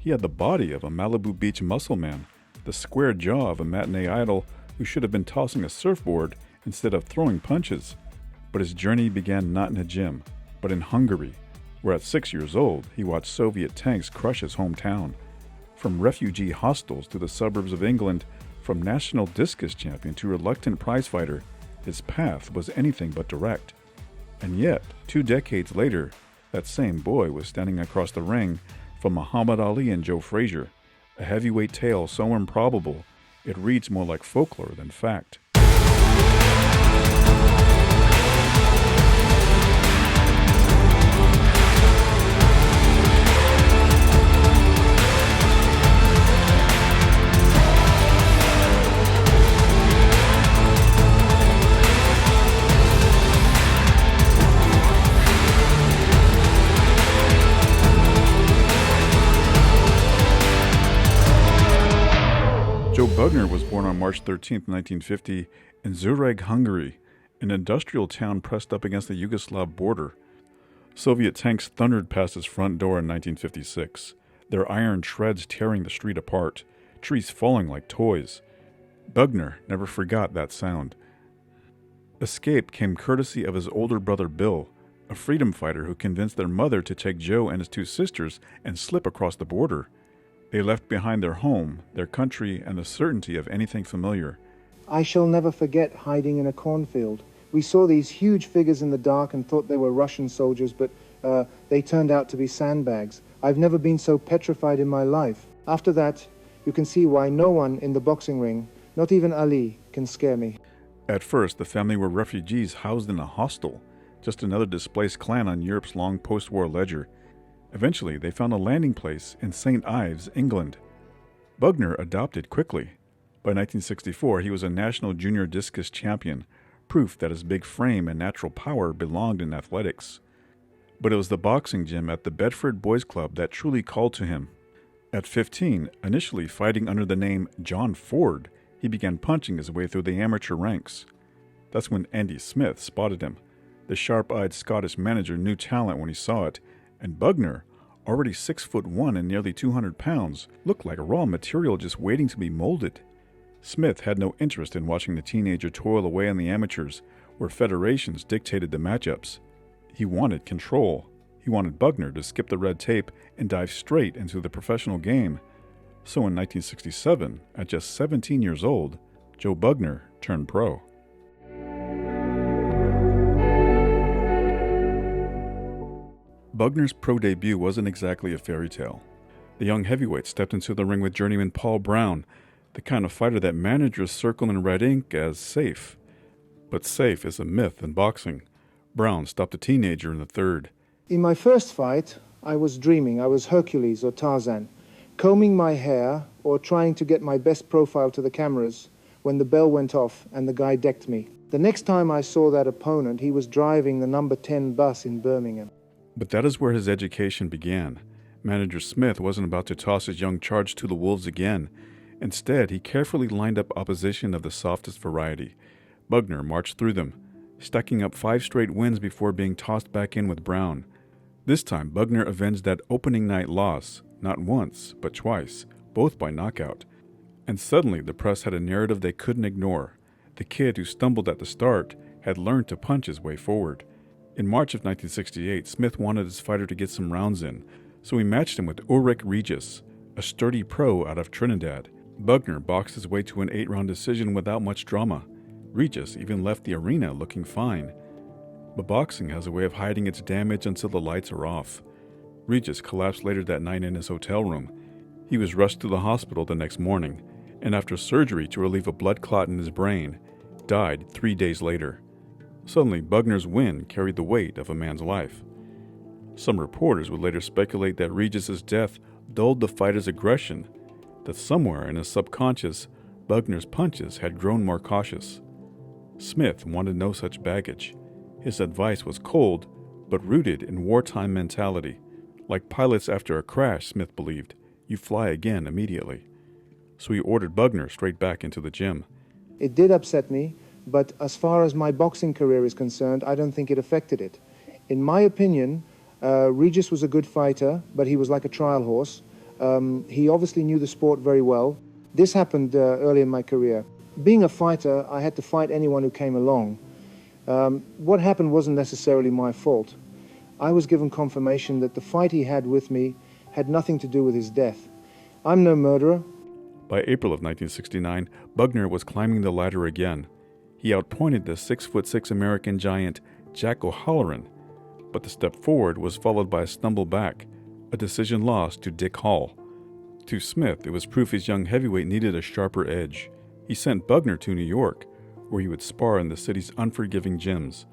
He had the body of a Malibu Beach muscle man, the square jaw of a matinee idol who should have been tossing a surfboard instead of throwing punches. But his journey began not in a gym, but in Hungary, where at 6 years old he watched Soviet tanks crush his hometown. From refugee hostels to the suburbs of England, from national discus champion to reluctant prizefighter, his path was anything but direct. And yet, 2 decades later, that same boy was standing across the ring from Muhammad Ali and Joe Frazier, a heavyweight tale so improbable it reads more like folklore than fact. Joe Bugner was born on March 13, 1950, in Zurich, Hungary, an industrial town pressed up against the Yugoslav border. Soviet tanks thundered past his front door in 1956, their iron treads tearing the street apart, trees falling like toys. Bugner never forgot that sound. Escape came courtesy of his older brother Bill, a freedom fighter who convinced their mother to take Joe and his 2 sisters and slip across the border. They left behind their home, their country, and the certainty of anything familiar. I shall never forget hiding in a cornfield. We saw these huge figures in the dark and thought they were Russian soldiers, but they turned out to be sandbags. I've never been so petrified in my life. After that, you can see why no one in the boxing ring, not even Ali, can scare me. At first, the family were refugees housed in a hostel, just another displaced clan on Europe's long post-war ledger. Eventually, they found a landing place in St. Ives, England. Bugner adopted quickly. By 1964, he was a national junior discus champion, proof that his big frame and natural power belonged in athletics. But it was the boxing gym at the Bedford Boys Club that truly called to him. At 15, initially fighting under the name John Ford, he began punching his way through the amateur ranks. That's when Andy Smith spotted him. The sharp-eyed Scottish manager knew talent when he saw it, and Bugner, already 6'1" and nearly 200 pounds, looked like raw material just waiting to be molded. Smith had no interest in watching the teenager toil away in the amateurs, where federations dictated the matchups. He wanted control. He wanted Bugner to skip the red tape and dive straight into the professional game. So in 1967, at just 17 years old, Joe Bugner turned pro. Bugner's pro debut wasn't exactly a fairy tale. The young heavyweight stepped into the ring with journeyman Paul Brown, the kind of fighter that managers circle in red ink as safe. But safe is a myth in boxing. Brown stopped a teenager in the third. In my first fight, I was dreaming. I was Hercules or Tarzan, combing my hair or trying to get my best profile to the cameras when the bell went off and the guy decked me. The next time I saw that opponent, he was driving the number 10 bus in Birmingham. But that is where his education began. Manager Smith wasn't about to toss his young charge to the wolves again. Instead, he carefully lined up opposition of the softest variety. Bugner marched through them, stacking up 5 straight wins before being tossed back in with Brown. This time, Bugner avenged that opening night loss, not once, but twice, both by knockout. And suddenly, the press had a narrative they couldn't ignore. The kid who stumbled at the start had learned to punch his way forward. In March of 1968, Smith wanted his fighter to get some rounds in, so he matched him with Ulrich Regis, a sturdy pro out of Trinidad. Bugner boxed his way to an 8-round decision without much drama. Regis even left the arena looking fine. But boxing has a way of hiding its damage until the lights are off. Regis collapsed later that night in his hotel room. He was rushed to the hospital the next morning, and after surgery to relieve a blood clot in his brain, died 3 days later. Suddenly, Bugner's win carried the weight of a man's life. Some reporters would later speculate that Regis's death dulled the fighter's aggression, that somewhere in his subconscious, Bugner's punches had grown more cautious. Smith wanted no such baggage. His advice was cold, but rooted in wartime mentality. Like pilots after a crash, Smith believed, you fly again immediately. So he ordered Bugner straight back into the gym. It did upset me, but as far as my boxing career is concerned, I don't think it affected it. In my opinion, Regis was a good fighter, but he was like a trial horse. He obviously knew the sport very well. This happened early in my career. Being a fighter, I had to fight anyone who came along. What happened wasn't necessarily my fault. I was given confirmation that the fight he had with me had nothing to do with his death. I'm no murderer. By April of 1969, Bugner was climbing the ladder again. He outpointed the 6'6" American giant Jack O'Halloran, but the step forward was followed by a stumble back, a decision loss to Dick Hall. To Smith, it was proof his young heavyweight needed a sharper edge. He sent Bugner to New York, where he would spar in the city's unforgiving gyms.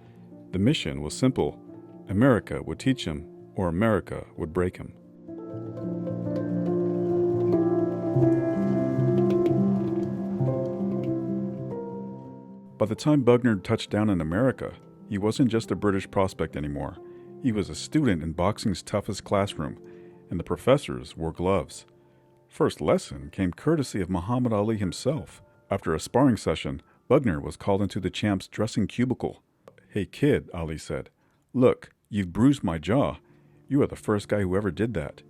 The mission was simple. America would teach him, or America would break him. By the time Bugner touched down in America, he wasn't just a British prospect anymore. He was a student in boxing's toughest classroom, and the professors wore gloves. First lesson came courtesy of Muhammad Ali himself. After a sparring session, Bugner was called into the champ's dressing cubicle. "Hey kid," Ali said, "look, you've bruised my jaw. You are the first guy who ever did that."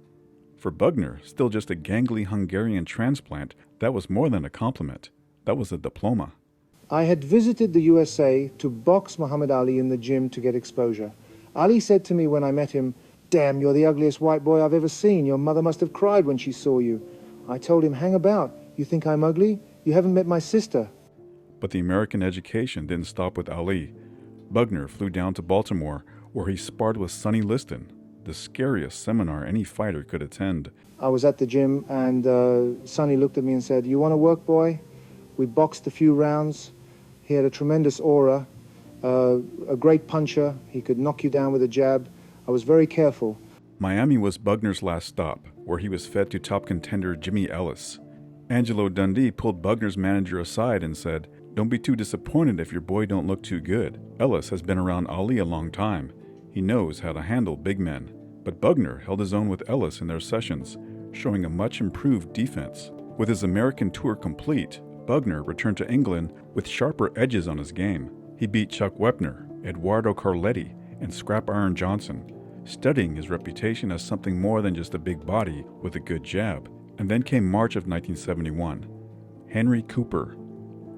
For Bugner, still just a gangly Hungarian transplant, that was more than a compliment. That was a diploma. I had visited the USA to box Muhammad Ali in the gym to get exposure. Ali said to me when I met him, "Damn, you're the ugliest white boy I've ever seen. Your mother must have cried when she saw you." I told him, "Hang about. You think I'm ugly? You haven't met my sister." But the American education didn't stop with Ali. Bugner flew down to Baltimore, where he sparred with Sonny Liston, the scariest seminar any fighter could attend. I was at the gym and Sonny looked at me and said, "You want to work, boy?" We boxed a few rounds. He had a tremendous aura, a great puncher. He could knock you down with a jab. I was very careful. Miami was Bugner's last stop, where he was fed to top contender Jimmy Ellis. Angelo Dundee pulled Bugner's manager aside and said, "Don't be too disappointed if your boy don't look too good. Ellis has been around Ali a long time. He knows how to handle big men." But Bugner held his own with Ellis in their sessions, showing a much improved defense. With his American tour complete, Bugner returned to England with sharper edges on his game. He beat Chuck Wepner, Eduardo Carletti, and Scrap Iron Johnson, studying his reputation as something more than just a big body with a good jab. And then came March of 1971. Henry Cooper.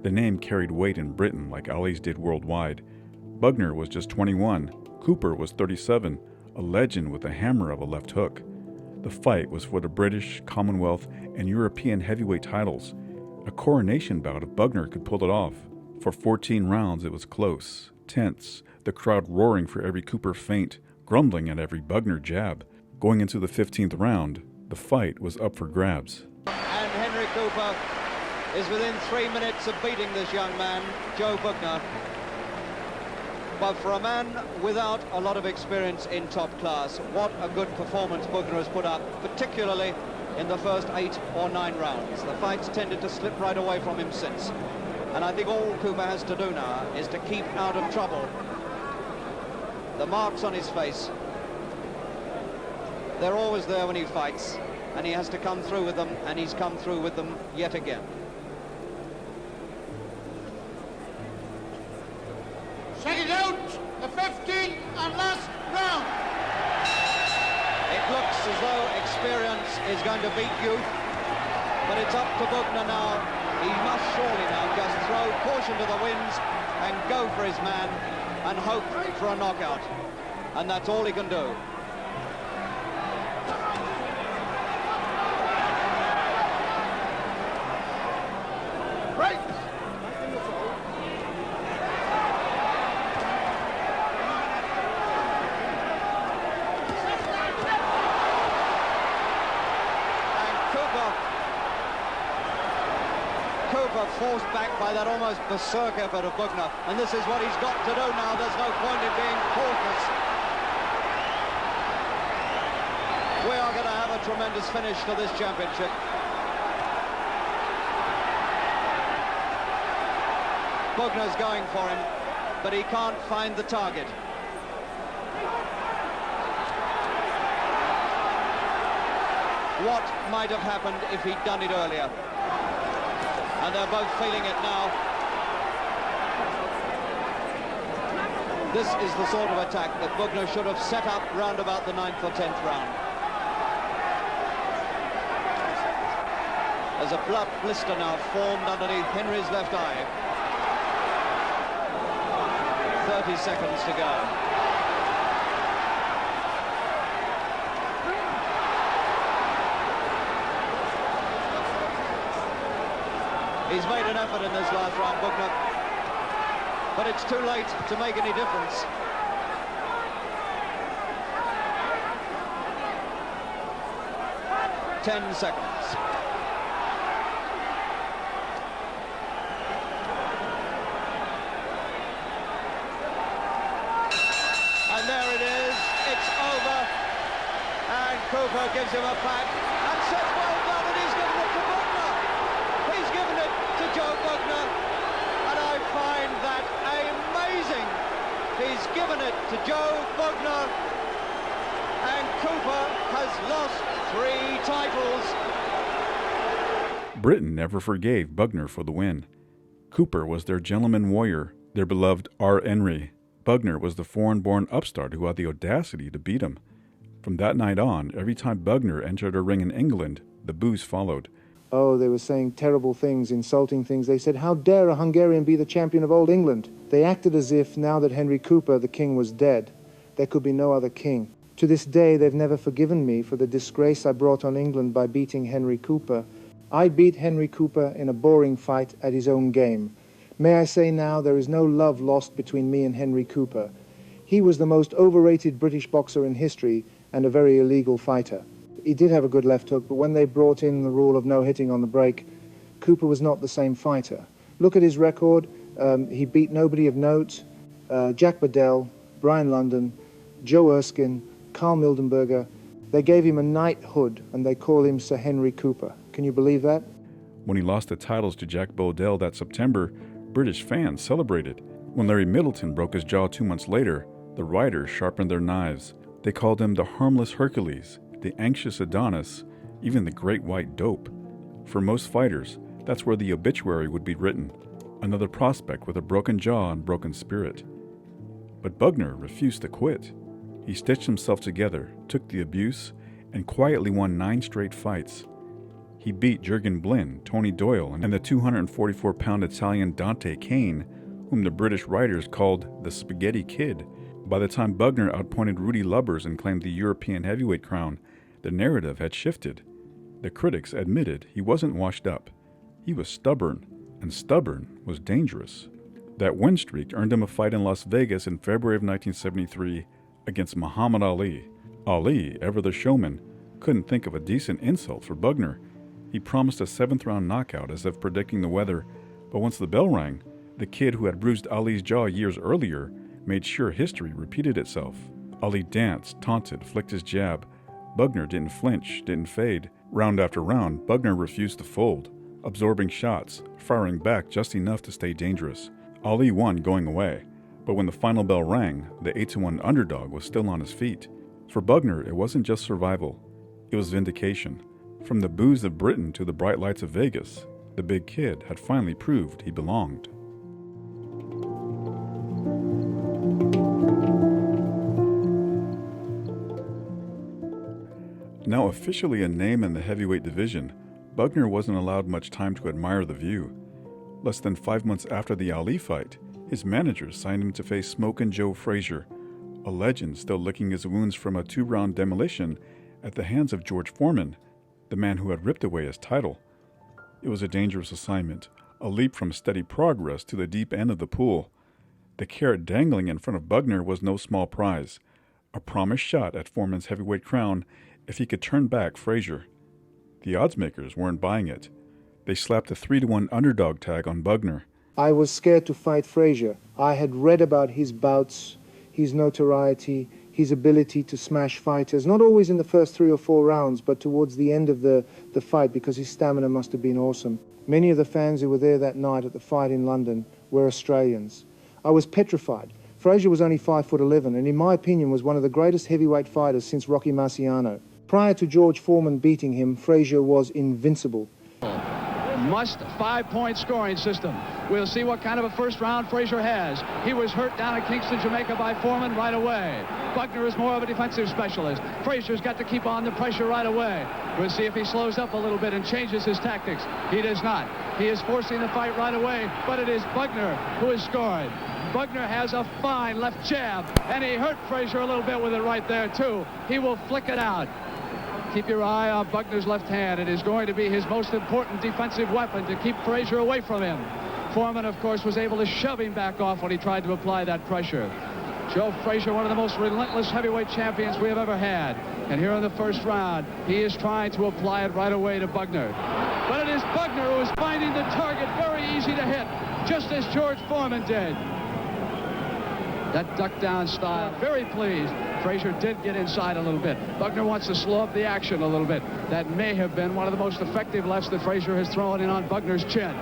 The name carried weight in Britain like Ali's did worldwide. Bugner was just 21. Cooper was 37, a legend with the hammer of a left hook. The fight was for the British, Commonwealth, and European heavyweight titles. A coronation bout if Bugner could pull it off. For 14 rounds it was close, tense, the crowd roaring for every Cooper feint, grumbling at every Bugner jab. Going into the 15th round, the fight was up for grabs. And Henry Cooper is within 3 minutes of beating this young man, Joe Bugner. But for a man without a lot of experience in top class, what a good performance Bugner has put up, particularly in the first 8 or 9 rounds. The fight's tended to slip right away from him since. And I think all Cooper has to do now is to keep out of trouble. The marks on his face, they're always there when he fights, and he has to come through with them, and he's come through with them yet again. Second out, the 15th and last round. It looks as though experience is going to beat youth, but it's up to Bugner now. He must surely now just throw caution to the winds and go for his man and hope for a knockout. And that's all he can do. Right. Cooper forced back by that almost berserk effort of Bugner, and this is what he's got to do now. There's no point in being cautious. We are going to have a tremendous finish to this championship. Bugner's going for him, but he can't find the target. What might have happened if he'd done it earlier? And they're both feeling it now. This is the sort of attack that Bugner should have set up round about the 9th or 10th round. There's a blood blister now formed underneath Henry's left eye. 30 seconds to go. He's made an effort in this last round, Bugner, but it's too late to make any difference. Ten seconds. And there it is. It's over. And Cooper gives him a pat and says, well done, and he's given it to Bugner. He's given it to Joe Bugner, and I find that amazing. He's given it to Joe Bugner, and Cooper has lost 3 titles. Britain never forgave Bugner for the win. Cooper was their gentleman warrior, their beloved R. Henry. Bugner was the foreign-born upstart who had the audacity to beat him. From that night on, every time Bugner entered a ring in England, the boos followed. Oh, they were saying terrible things, insulting things. They said, how dare a Hungarian be the champion of old England? They acted as if, now that Henry Cooper, the king, was dead, there could be no other king. To this day, they've never forgiven me for the disgrace I brought on England by beating Henry Cooper. I beat Henry Cooper in a boring fight at his own game. May I say now, there is no love lost between me and Henry Cooper. He was the most overrated British boxer in history and a very illegal fighter. He did have a good left hook, but when they brought in the rule of no hitting on the break, Cooper was not the same fighter. Look at his record. He beat nobody of note. Jack Bedell, Brian London, Joe Erskine, Carl Mildenberger. They gave him a knighthood, and they call him Sir Henry Cooper. Can you believe that? When he lost the titles to Jack Bodell that September, British fans celebrated. When Larry Middleton broke his jaw 2 months later, the writers sharpened their knives. They called him the harmless Hercules, the anxious Adonis, even the great white dope. For most fighters, that's where the obituary would be written. Another prospect with a broken jaw and broken spirit. But Bugner refused to quit. He stitched himself together, took the abuse, and quietly won 9 straight fights. He beat Jurgen Blin, Tony Doyle, and the 244-pound Italian Dante Kane, whom the British writers called the Spaghetti Kid. By the time Bugner outpointed Rudy Lubbers and claimed the European heavyweight crown, the narrative had shifted. The critics admitted he wasn't washed up. He was stubborn, and stubborn was dangerous. That win streak earned him a fight in Las Vegas in February of 1973 against Muhammad Ali. Ali, ever the showman, couldn't think of a decent insult for Bugner. He promised a 7th-round knockout as if predicting the weather, but once the bell rang, the kid who had bruised Ali's jaw years earlier made sure history repeated itself. Ali danced, taunted, flicked his jab. Bugner didn't flinch, didn't fade. Round after round, Bugner refused to fold, absorbing shots, firing back just enough to stay dangerous. Ali won going away, but when the final bell rang, the 8-1 underdog was still on his feet. For Bugner, it wasn't just survival, it was vindication. From the boos of Britain to the bright lights of Vegas, the big kid had finally proved he belonged. Now officially a name in the heavyweight division, Bugner wasn't allowed much time to admire the view. Less than 5 months after the Ali fight, his managers signed him to face Smokin' Joe Frazier, a legend still licking his wounds from a 2-round demolition at the hands of George Foreman, the man who had ripped away his title. It was a dangerous assignment, a leap from steady progress to the deep end of the pool. The carrot dangling in front of Bugner was no small prize, a promised shot at Foreman's heavyweight crown if he could turn back Frazier. The oddsmakers weren't buying it. They slapped a 3-1 underdog tag on Bugner. I was scared to fight Frazier. I had read about his bouts, his notoriety, his ability to smash fighters, not always in the first 3 or 4 rounds, but towards the end of the fight, because his stamina must have been awesome. Many of the fans who were there that night at the fight in London were Australians. I was petrified. Frazier was only 5'11", and in my opinion was one of the greatest heavyweight fighters since Rocky Marciano. Prior to George Foreman beating him, Frazier was invincible. Must 5-point scoring system. We'll see what kind of a first round Frazier has. He was hurt down in Kingston, Jamaica by Foreman right away. Bugner is more of a defensive specialist. Frazier's got to keep on the pressure right away. We'll see if he slows up a little bit and changes his tactics. He does not. He is forcing the fight right away, but it is Bugner who is scoring. Bugner has a fine left jab, and he hurt Frazier a little bit with it right there, too. He will flick it out. Keep your eye on Bugner's left hand. It is going to be his most important defensive weapon to keep Frazier away from him. Foreman, of course, was able to shove him back off when he tried to apply that pressure. Joe Frazier, one of the most relentless heavyweight champions we have ever had. And here in the first round, he is trying to apply it right away to Bugner. But it is Bugner who is finding the target very easy to hit, just as George Foreman did. That duck down style, very pleased. Frazier did get inside a little bit. Bugner wants to slow up the action a little bit. That may have been one of the most effective lefts that Frazier has thrown in on Bugner's chin.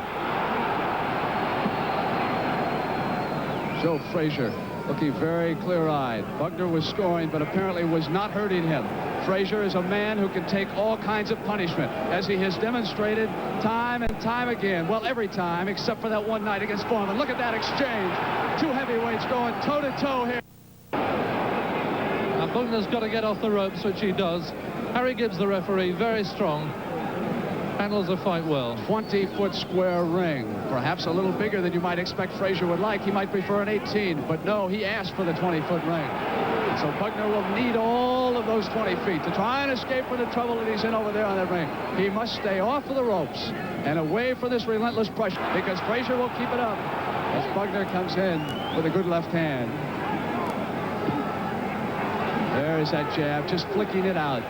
Joe Frazier looking very clear-eyed. Bugner was scoring, but apparently was not hurting him. Frazier is a man who can take all kinds of punishment, as he has demonstrated time and time again. Well, every time, except for that one night against Foreman. Look at that exchange. Two heavyweights going toe-to-toe here. Now, Bugner's got to get off the ropes, which he does. Harry Gibbs, the referee, very strong. Handles the fight well. 20-foot square ring. Perhaps a little bigger than you might expect Frazier would like. He might prefer an 18, but no, he asked for the 20-foot ring. So Bugner will need all of those 20 feet to try and escape from the trouble that he's in over there on that ring. He must stay off of the ropes and away from this relentless pressure, because Frazier will keep it up as Bugner comes in with a good left hand. There's that jab, just flicking it out.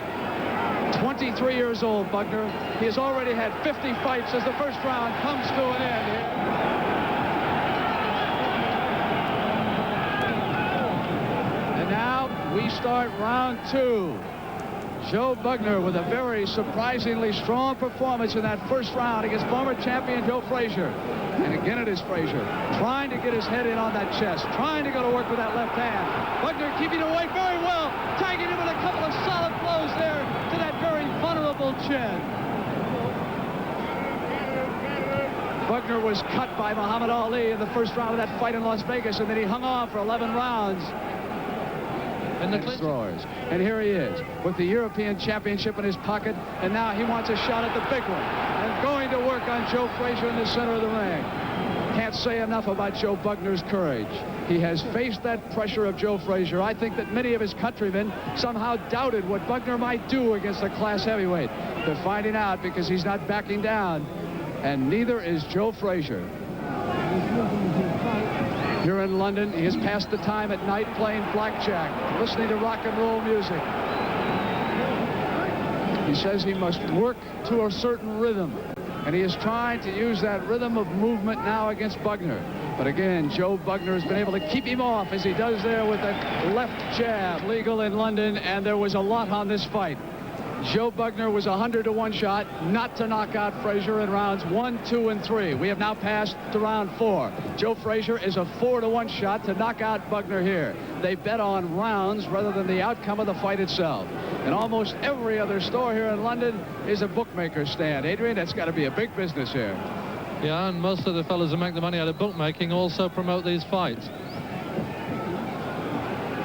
23 years old, Bugner. He has already had 50 fights as the first round comes to an end here. And now we start round two. Joe Bugner with a very surprisingly strong performance in that first round against former champion Joe Frazier. And again, it is Frazier trying to get his head in on that chest, trying to go to work with that left hand. Bugner keeping away very well, tagging him with a couple of solid blows there to that very vulnerable chin. Bugner was cut by Muhammad Ali in the first round of that fight in Las Vegas, and then he hung on for 11 rounds. And the throwers. And here he is with the European Championship in his pocket, and now he wants a shot at the big one. And going to work on Joe Frazier in the center of the ring. Can't say enough about Joe Bugner's courage. He has faced that pressure of Joe Frazier. I think that many of his countrymen somehow doubted what Bugner might do against a class heavyweight. They're finding out because he's not backing down, and neither is Joe Frazier. Here in London, he has passed the time at night playing blackjack, listening to rock and roll music. He says he must work to a certain rhythm, and he is trying to use that rhythm of movement now against Bugner. But again, Joe Bugner has been able to keep him off as he does there with that left jab. Legal in London, and there was a lot on this fight. Joe Bugner was 100-to-1 shot not to knock out Frazier in rounds 1, 2, and 3. We have now passed to round 4. Joe Frazier is a 4-to-1 shot to knock out Bugner here. They bet on rounds rather than the outcome of the fight itself. And almost every other store here in London is a bookmaker's stand. Adrian, that's got to be a big business here. Yeah, and most of the fellas who make the money out of bookmaking also promote these fights.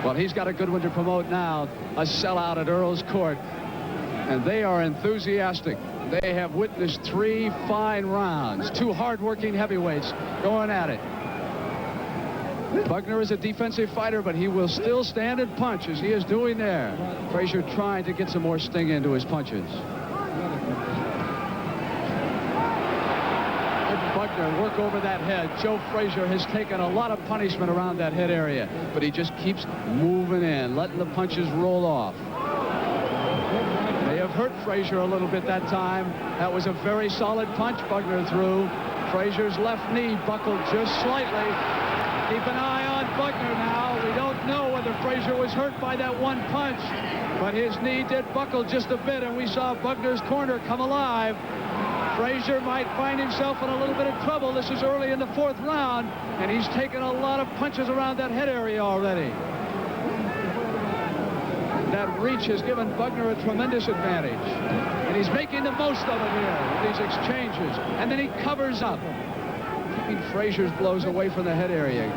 Well, he's got a good one to promote now, a sellout at Earl's Court. And they are enthusiastic. They have witnessed 3 fine rounds, 2 hard-working heavyweights going at it. Bugner is a defensive fighter, but he will still stand and punch as he is doing there. Frazier trying to get some more sting into his punches. Bugner work over that head. Joe Frazier has taken a lot of punishment around that head area, but he just keeps moving in, letting the punches roll off. They have hurt Frazier a little bit that time. That was a very solid punch Bugner threw. Frazier's left knee buckled just slightly. Keep an eye on Bugner now. We don't know whether Frazier was hurt by that one punch, but his knee did buckle just a bit, and we saw Bugner's corner come alive. Frazier might find himself in a little bit of trouble. This is early in the 4th round, and he's taken a lot of punches around that head area already. That reach has given Bugner a tremendous advantage, and he's making the most of it here with these exchanges. And then he covers up, keeping Frazier's blows away from the head area.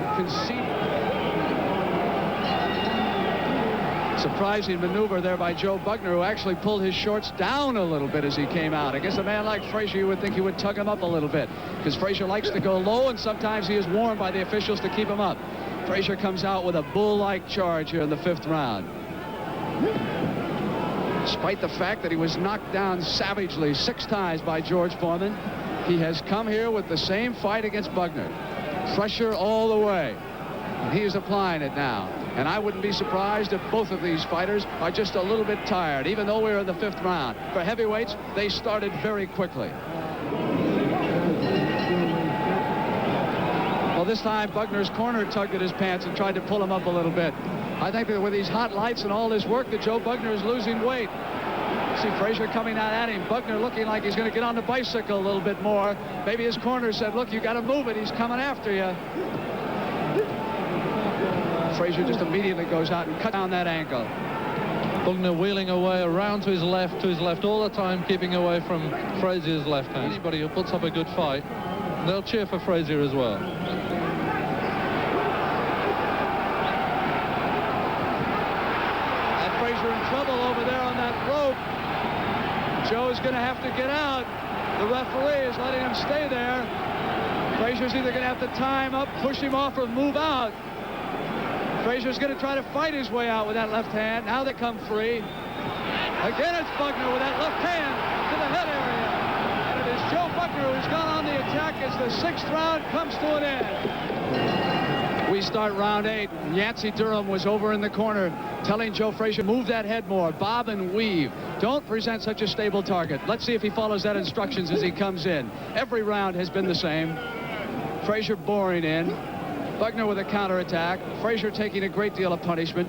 Surprising maneuver there by Joe Bugner, who actually pulled his shorts down a little bit as he came out. Against a man like Frazier, you would think he would tug him up a little bit, because Frazier likes to go low, and sometimes he is warned by the officials to keep him up. Frazier comes out with a bull-like charge here in the 5th round. Despite the fact that he was knocked down savagely 6 times by George Foreman, he has come here with the same fight against Bugner. Pressure all the way. And he is applying it now. And I wouldn't be surprised if both of these fighters are just a little bit tired, even though we're in the 5th round. For heavyweights, they started very quickly. Well, this time Bugner's corner tugged at his pants and tried to pull him up a little bit. I think that with these hot lights and all this work, that Joe Bugner is losing weight. See Frazier coming out at him. Bugner looking like he's going to get on the bicycle a little bit more. Maybe his corner said, look, you got to move it. He's coming after you. Frazier just immediately goes out and cut down that angle. Bugner wheeling away around to his left all the time, keeping away from Frazier's left hand. Anybody who puts up a good fight, they'll cheer for Frazier as well. And Frazier in trouble over there on that rope. Joe's going to have to get out. The referee is letting him stay there. Frazier's either going to have to tie him up, push him off, or move out. Frazier's going to try to fight his way out with that left hand. Now they come free. Again, it's Bugner with that left hand to the head area. And it is Joe Bugner who's gone on the attack as the 6th round comes to an end. We start round 8. Yancey Durham was over in the corner telling Joe Frazier, move that head more, bob and weave. Don't present such a stable target. Let's see if he follows that instructions as he comes in. Every round has been the same. Frazier boring in. Bugner with a counterattack. Frazier taking a great deal of punishment.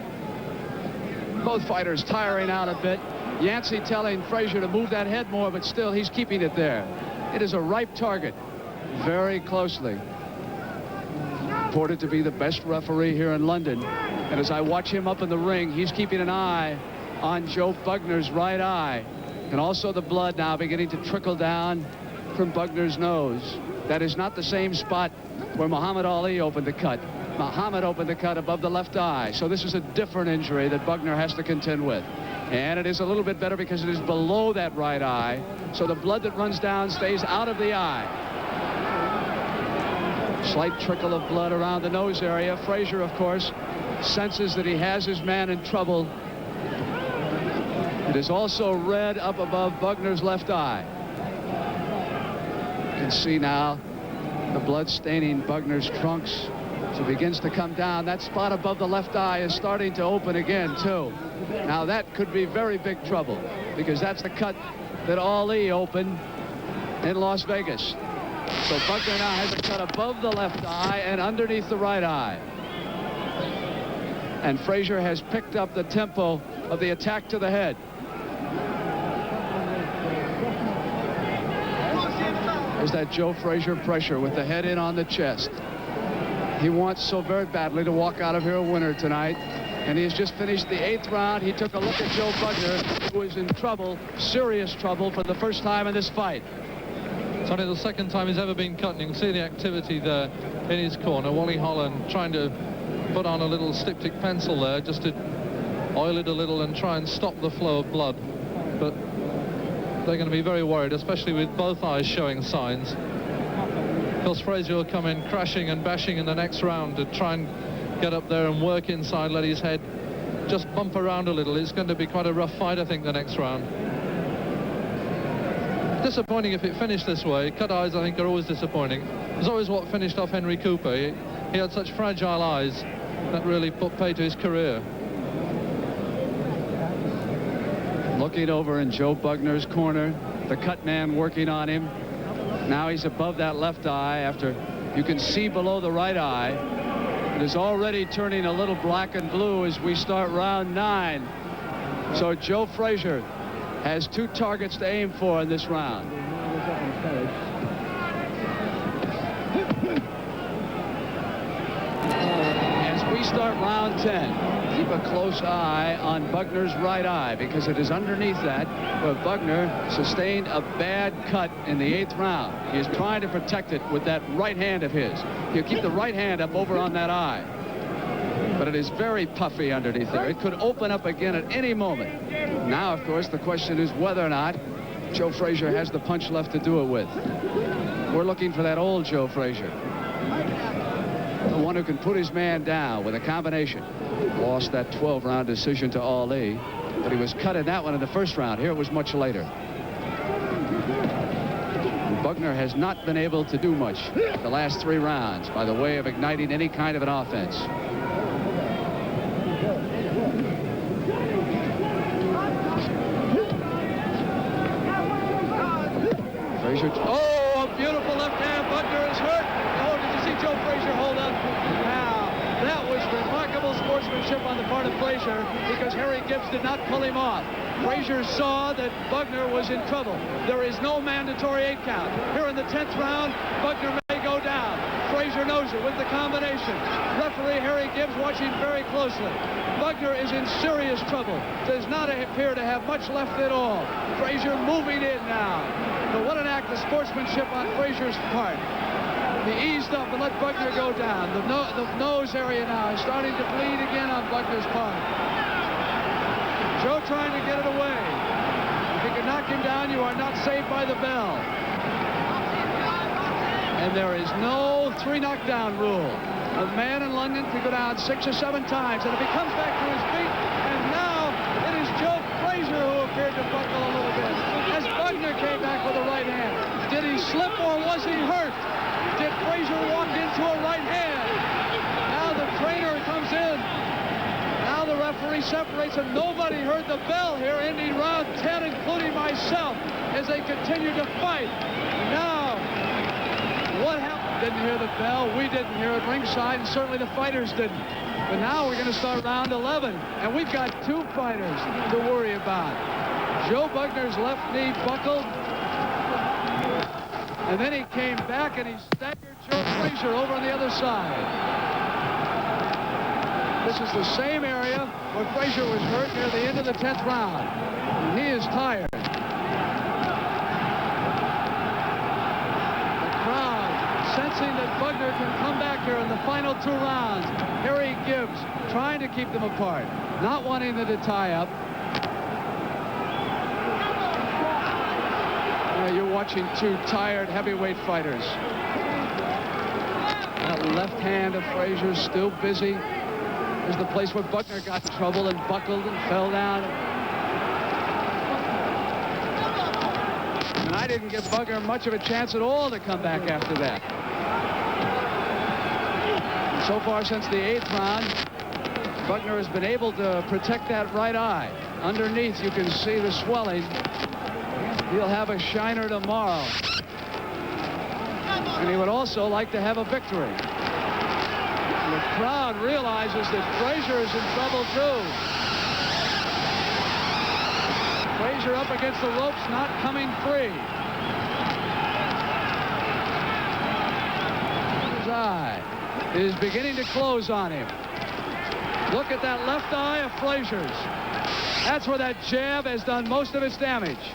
Both fighters tiring out a bit. Yancey telling Frazier to move that head more, but still he's keeping it there. It is a ripe target. Very closely. Reported to be the best referee here in London. And as I watch him up in the ring, he's keeping an eye on Joe Bugner's right eye. And also the blood now beginning to trickle down from Bugner's nose. That is not the same spot where Muhammad Ali opened the cut. Muhammad opened the cut above the left eye. So this is a different injury that Bugner has to contend with. And it is a little bit better because it is below that right eye. So the blood that runs down stays out of the eye. Slight trickle of blood around the nose area. Frazier, of course, senses that he has his man in trouble. It is also red up above Bugner's left eye. You can see now the blood staining Bugner's trunks. So it begins to come down. That spot above the left eye is starting to open again, too. Now that could be very big trouble, because that's the cut that Ali opened in Las Vegas. So Bugner now has a cut above the left eye and underneath the right eye. And Frazier has picked up the tempo of the attack to the head. There's that Joe Frazier pressure with the head in on the chest. He wants so very badly to walk out of here a winner tonight. And he has just finished the 8th round. He took a look at Joe Bugner, who was in trouble, serious trouble, for the first time in this fight. It's only the 2nd time he's ever been cut, and you can see the activity there in his corner. Wally Holland trying to put on a little styptic pencil there just to oil it a little and try and stop the flow of blood. But they're going to be very worried, especially with both eyes showing signs. Of course, Frazier will come in crashing and bashing in the next round to try and get up there and work inside, let his head just bump around a little. It's going to be quite a rough fight, I think, the next round. Disappointing if it finished this way. Cut eyes, I think, are always disappointing. It's always what finished off Henry Cooper. He had such fragile eyes that really put pay to his career. Looking over in Joe Bugner's corner, the cut man working on him. Now he's above that left eye after you can see below the right eye. It is already turning a little black and blue as we start round 9. So Joe Frazier has 2 targets to aim for in this round. As we start round 10, keep a close eye on Bugner's right eye, because it is underneath that where Bugner sustained a bad cut in the 8th round. He is trying to protect it with that right hand of his. He'll keep the right hand up over on that eye. but it is very puffy underneath there. It could open up again at any moment. Now, of course, the question is whether or not Joe Frazier has the punch left to do it with. We're looking for that old Joe Frazier, the one who can put his man down with a combination. Lost that 12-round decision to Ali, but he was cut in that one in the first round. Here it was much later. And Bugner has not been able to do much the last 3 rounds by the way of igniting any kind of an offense. Frazier, oh, a beautiful left hand. Bugner is hurt. Oh, did you see Joe Frazier hold up? Now, that was remarkable sportsmanship on the part of Frazier because Harry Gibbs did not pull him off. Frazier saw that Bugner was in trouble. There is no mandatory 8 count. Here in the 10th round, Bugner may go down. Frazier knows it with the combination. Referee Harry Gibbs watching very closely. Bugner is in serious trouble. Does not appear to have much left at all. Frazier moving in now. But what an act of sportsmanship on Frazier's part. He eased up and let Bugner go down. The nose area now is starting to bleed again on Bugner's part. Joe trying to get it away. If you can knock him down, you are not saved by the bell. And there is no 3 knockdown rule. A man in London can go down 6 or 7 times, and if he comes back to his feet, and now it is Joe Frazier who appeared to buckle a little bit as Bugner came back with a right hand. Did he slip or was he hurt? Did Frazier walk into a right hand? Now the trainer comes in. Now the referee separates him. Nobody heard the bell here ending round 10, including myself, as they continue to fight. Now, what happened? Didn't hear the bell. We didn't hear it ringside, and certainly the fighters didn't. But now we're going to start round 11, and we've got 2 fighters to worry about. Joe Bugner's left knee buckled, and then he came back and he staggered Joe Frazier over on the other side. This is the same area where Frazier was hurt near the end of the 10th round. And he is tired. The crowd sensing that Bugner can come back here in the final 2 rounds. Harry Gibbs trying to keep them apart, not wanting them to tie up. You're watching 2 tired heavyweight fighters. That left hand of Frazier still busy. There's the place where Bugner got in trouble and buckled and fell down. And I didn't give Bugner much of a chance at all to come back after that. And so far since the 8th round, Bugner has been able to protect that right eye. Underneath you can see the swelling. He'll have a shiner tomorrow. And he would also like to have a victory. And the crowd realizes that Frazier is in trouble too. Frazier up against the ropes, not coming free. His eye is beginning to close on him. Look at that left eye of Frazier's. That's where that jab has done most of its damage.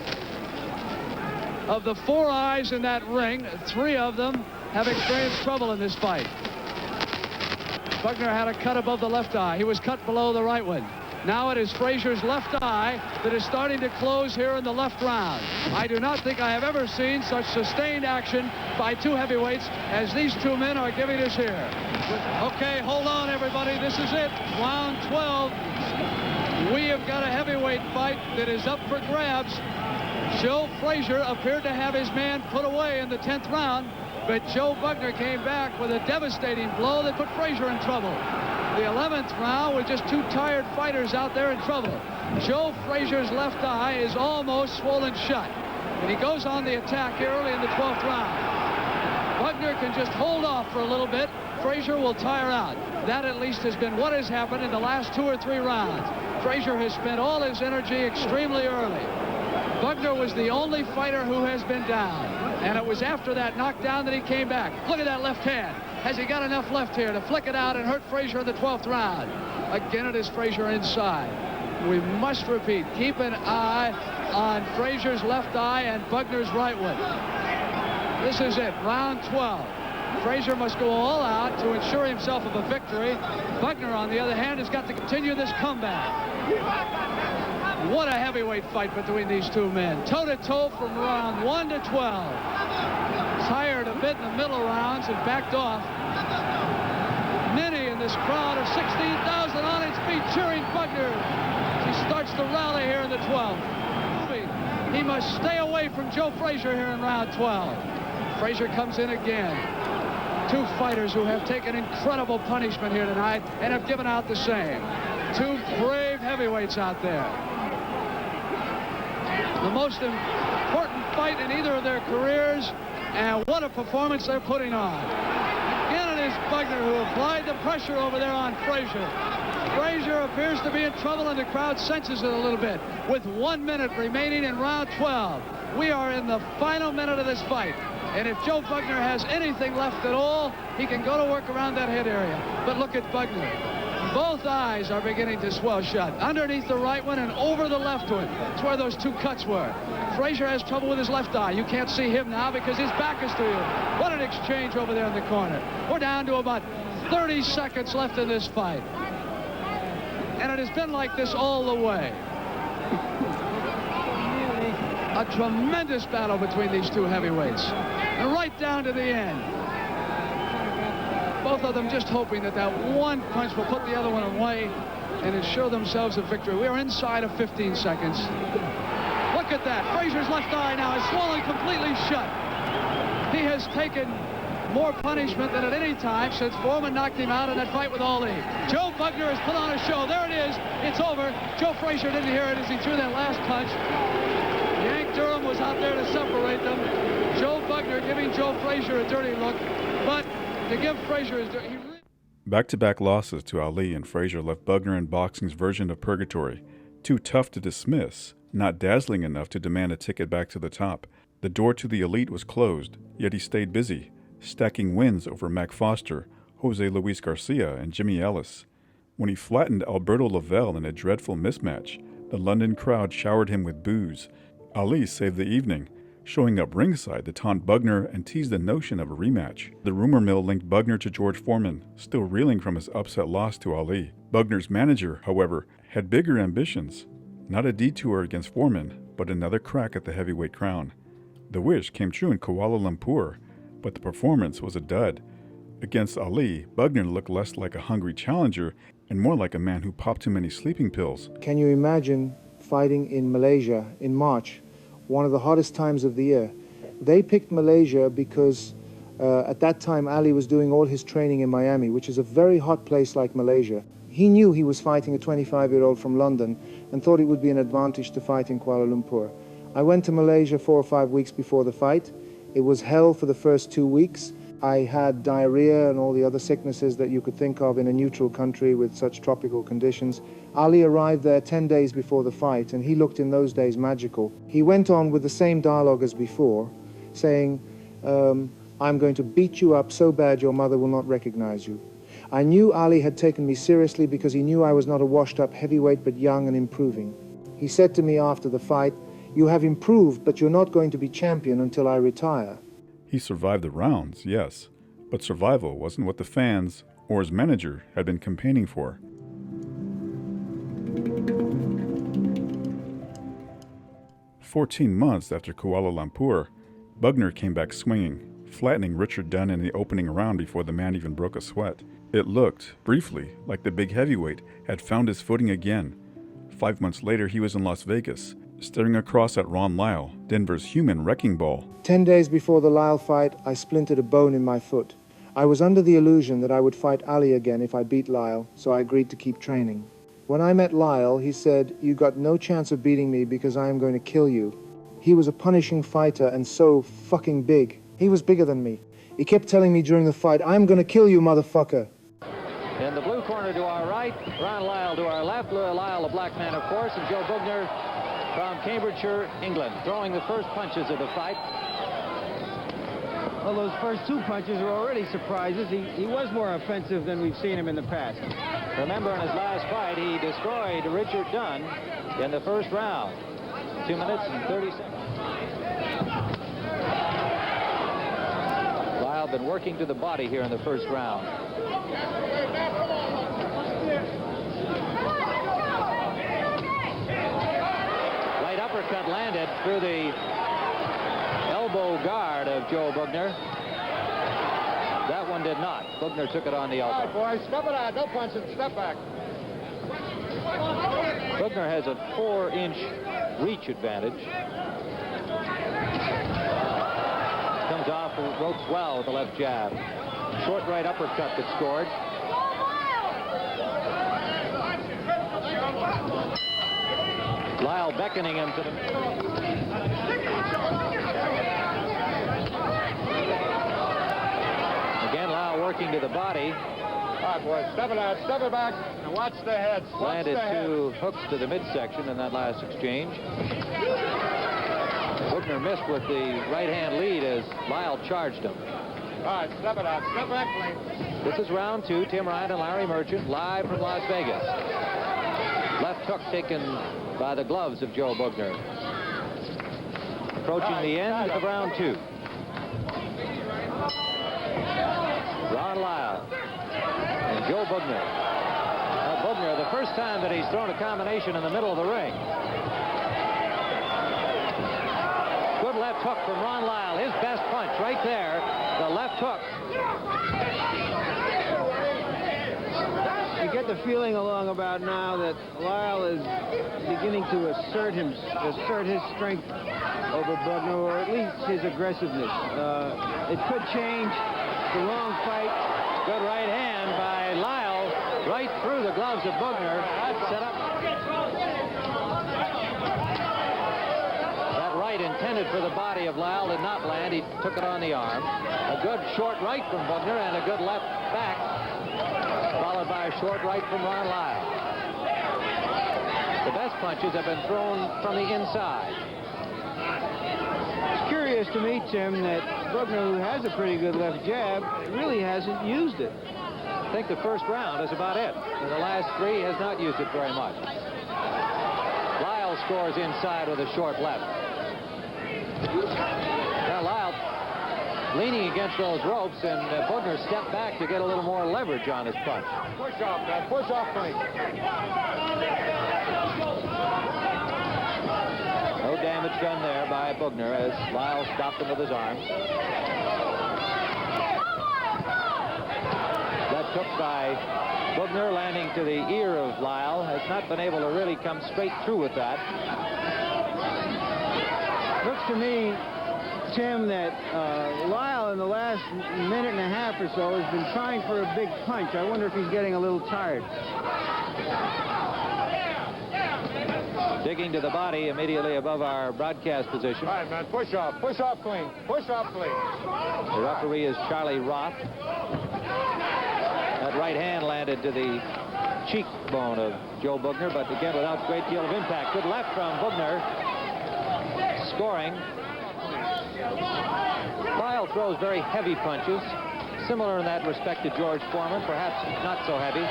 Of the 4 eyes in that ring, 3 of them have experienced trouble in this fight. Bugner had a cut above the left eye. He was cut below the right one. Now it is Frazier's left eye that is starting to close here in the left round. I do not think I have ever seen such sustained action by 2 heavyweights as these 2 men are giving us here. Okay, hold on, everybody. This is it. Round 12. We have got a heavyweight fight that is up for grabs. Joe Frazier appeared to have his man put away in the 10th round, but Joe Bugner came back with a devastating blow that put Frazier in trouble. The 11th round with just 2 tired fighters out there in trouble. Joe Frazier's left eye is almost swollen shut, and he goes on the attack here early in the 12th round. Bugner can just hold off for a little bit. Frazier will tire out. That at least has been what has happened in the last 2 or 3 rounds. Frazier has spent all his energy extremely early. Bugner was the only fighter who has been down, and it was after that knockdown that he came back. Look at that left hand. Has he got enough left here to flick it out and hurt Frazier in the 12th round? Again, it is Frazier inside. We must repeat, keep an eye on Frazier's left eye and Bugner's right one. This is it, round 12. Frazier must go all out to ensure himself of a victory. Bugner, on the other hand, has got to continue this comeback. What a heavyweight fight between these two men. Toe-to-toe from round 1 to 12. Tired a bit in the middle rounds and backed off. Many in this crowd of 16,000 on its feet cheering Bugner. He starts to rally here in the 12th. He must stay away from Joe Frazier here in round 12. Frazier comes in again. Two fighters who have taken incredible punishment here tonight and have given out the same. Two brave heavyweights out there. The most important fight in either of their careers, and what a performance they're putting on. Again, it is Bugner who applied the pressure over there on Frazier. Frazier appears to be in trouble, and the crowd senses it a little bit. With 1 minute remaining in round 12, we are in the final minute of this fight. And if Joe Bugner has anything left at all, he can go to work around that head area. But look at Bugner. Both eyes are beginning to swell shut. Underneath the right one and over the left one. That's where those two cuts were. Frazier has trouble with his left eye. You can't see him now because his back is to you. What an exchange over there in the corner. We're down to about 30 seconds left in this fight. And it has been like this all the way. A tremendous battle between these two heavyweights. And right down to the end. Both of them just hoping that that one punch will put the other one away and ensure themselves a victory. We are inside of 15 seconds. Look at that. Frazier's left eye now is swollen completely shut. He has taken more punishment than at any time since Foreman knocked him out in that fight with Ali. Joe Bugner has put on a show. There it is. It's over. Joe Frazier didn't hear it as he threw that last punch. Yank Durham was out there to separate them. Joe Bugner giving Joe Frazier a dirty look. But to give Frazier his dirty... Back-to-back losses to Ali and Frazier left Bugner in boxing's version of purgatory. Too tough to dismiss, not dazzling enough to demand a ticket back to the top. The door to the elite was closed, yet he stayed busy, stacking wins over Mac Foster, Jose Luis Garcia, and Jimmy Ellis. When he flattened Alberto Lavelle in a dreadful mismatch, the London crowd showered him with boos. Ali saved the evening, showing up ringside to taunt Bugner and tease the notion of a rematch. The rumor mill linked Bugner to George Foreman, still reeling from his upset loss to Ali. Bugner's manager, however, had bigger ambitions. Not a detour against Foreman, but another crack at the heavyweight crown. The wish came true in Kuala Lumpur, but the performance was a dud. Against Ali, Bugner looked less like a hungry challenger and more like a man who popped too many sleeping pills. Can you imagine fighting in Malaysia in March, one of the hottest times of the year? They picked Malaysia because at that time Ali was doing all his training in Miami, which is a very hot place like Malaysia. He knew he was fighting a 25-year-old from London and thought it would be an advantage to fight in Kuala Lumpur. I went to Malaysia 4 or 5 weeks before the fight. It was hell for the first 2 weeks. I had diarrhea and all the other sicknesses that you could think of in a neutral country with such tropical conditions. Ali arrived there 10 days before the fight, and he looked in those days magical. He went on with the same dialogue as before, saying, I'm going to beat you up so bad your mother will not recognize you. I knew Ali had taken me seriously because he knew I was not a washed-up heavyweight but young and improving. He said to me after the fight, "You have improved, but you're not going to be champion until I retire." He survived the rounds, yes, but survival wasn't what the fans or his manager had been campaigning for. "14 months after Kuala Lumpur, Bugner came back swinging, flattening Richard Dunn in the opening round before the man even broke a sweat. It looked, briefly, like the big heavyweight had found his footing again. 5 months later, he was in Las Vegas, staring across at Ron Lyle, Denver's human wrecking ball. 10 days before the Lyle fight, I splintered a bone in my foot. I was under the illusion that I would fight Ali again if I beat Lyle, so I agreed to keep training. When I met Lyle, he said, "You got no chance of beating me because I am going to kill you." He was a punishing fighter and so fucking big. He was bigger than me. He kept telling me during the fight, "I'm going to kill you, motherfucker." In the blue corner to our right, Ron Lyle to our left. Lyle, a black man, of course, and Joe Bugner from Cambridgeshire, England, throwing the first punches of the fight. Well, those first 2 punches were already surprises. He was more offensive than we've seen him in the past. Remember, in his last fight, he destroyed Richard Dunn in the first round. 2 minutes and 30 seconds. Lyle been working to the body here in the first round. Right uppercut landed through the elbow guard of Joe Bugner. That one did not. Bugner took it on the elbow. All right, boys, step it out. No punching. Step back. Bugner has a 4-inch reach advantage. Comes off the ropes well with the left jab. Short right uppercut that scored. Lyle beckoning him to the... Again, Lyle working to the body. All right, boys, step it out. Step it back. And watch the heads. Watch Landed the heads. 2 hooks to the midsection in that last exchange. Bugner missed with the right-hand lead as Lyle charged him. All right, step it out. Step back, please. This is round 2. Tim Ryan and Larry Merchant live from Las Vegas. Left hook taken by the gloves of Joe Bugner. Approaching the end of round 2. Ron Lyle and Joe Bugner. Now Bugner, the first time that he's thrown a combination in the middle of the ring. Good left hook from Ron Lyle. His best punch right there. The left hook. You get the feeling along about now that Lyle is beginning to assert his strength over Bugner, or at least his aggressiveness. It could change. The long fight. Good right hand by Lyle, right through the gloves of Bugner. Set up. That right intended for the body of Lyle did not land. He took it on the arm. A good short right from Bugner and a good left back, followed by a short right from Ron Lyle. The best punches have been thrown from the inside. It's curious to me, Tim, that Bugner, who has a pretty good left jab, really hasn't used it. I think the first round is about it. In the last 3, he has not used it very much. Lyle scores inside with a short left. Now Lyle leaning against those ropes, and Bugner stepped back to get a little more leverage on his punch. Push off, man. Push off, please. No damage done there by Bugner as Lyle stopped him with his arms. Left hook by Bugner landing to the ear of Lyle. Has not been able to really come straight through with that. Looks to me, Tim, that Lyle in the last minute and a half or so has been trying for a big punch. I wonder if he's getting a little tired. Digging to the body immediately above our broadcast position. All right, man. Push off. Push off clean. Push off clean. The referee is Charlie Roth. That right hand landed to the cheekbone of Joe Bugner, but again without a great deal of impact. Good left from Bugner. Scoring. Lyle throws very heavy punches, similar in that respect to George Foreman, perhaps not so heavy.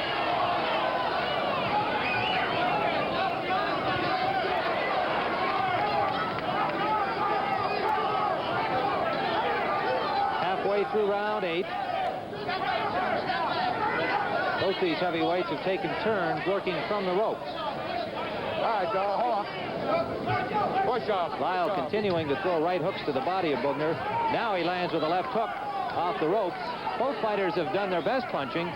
Halfway through round 8. Both these heavyweights have taken turns working from the ropes. All right, Joe, hold on. Push off. Lyle continuing to throw right hooks to the body of Bugner. Now he lands with a left hook off the ropes. Both fighters have done their best punching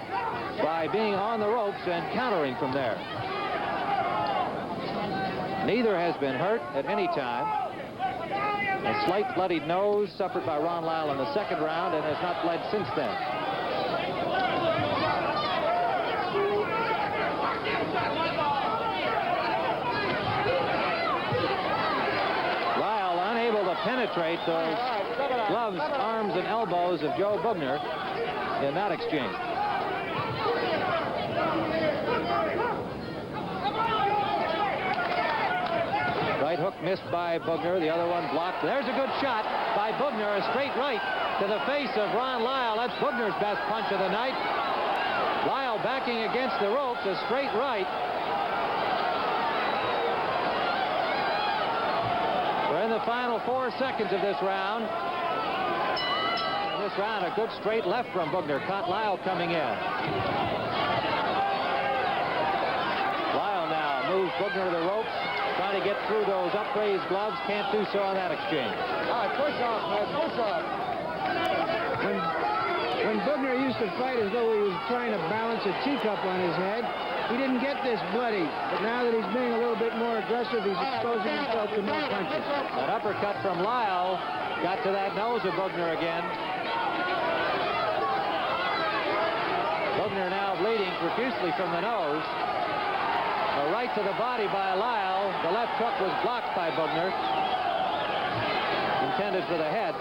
by being on the ropes and countering from there. Neither has been hurt at any time. A slight bloodied nose suffered by Ron Lyle in the second round and has not bled since then. Lyle unable to penetrate those gloves, arms, and elbows of Joe Bugner in that exchange. Right hook missed by Bugner. The other one blocked. There's a good shot by Bugner. A straight right to the face of Ron Lyle. That's Bugner's best punch of the night. Lyle backing against the ropes. A straight right. We're in the final 4 seconds of this round. And this round. A good straight left from Bugner. Caught Lyle coming in. Lyle now moves Bugner to the ropes, trying to get through those upraised gloves. Can't do so on that exchange. All right, push off, man, push off. When Bugner used to fight as though he was trying to balance a teacup on his head, he didn't get this bloody. But now that he's being a little bit more aggressive, he's exposing himself to more punches. That uppercut from Lyle got to that nose of Bugner again. Bugner now bleeding profusely from the nose. A right to the body by Lyle. The left hook was blocked by Bugner. Intended for the head.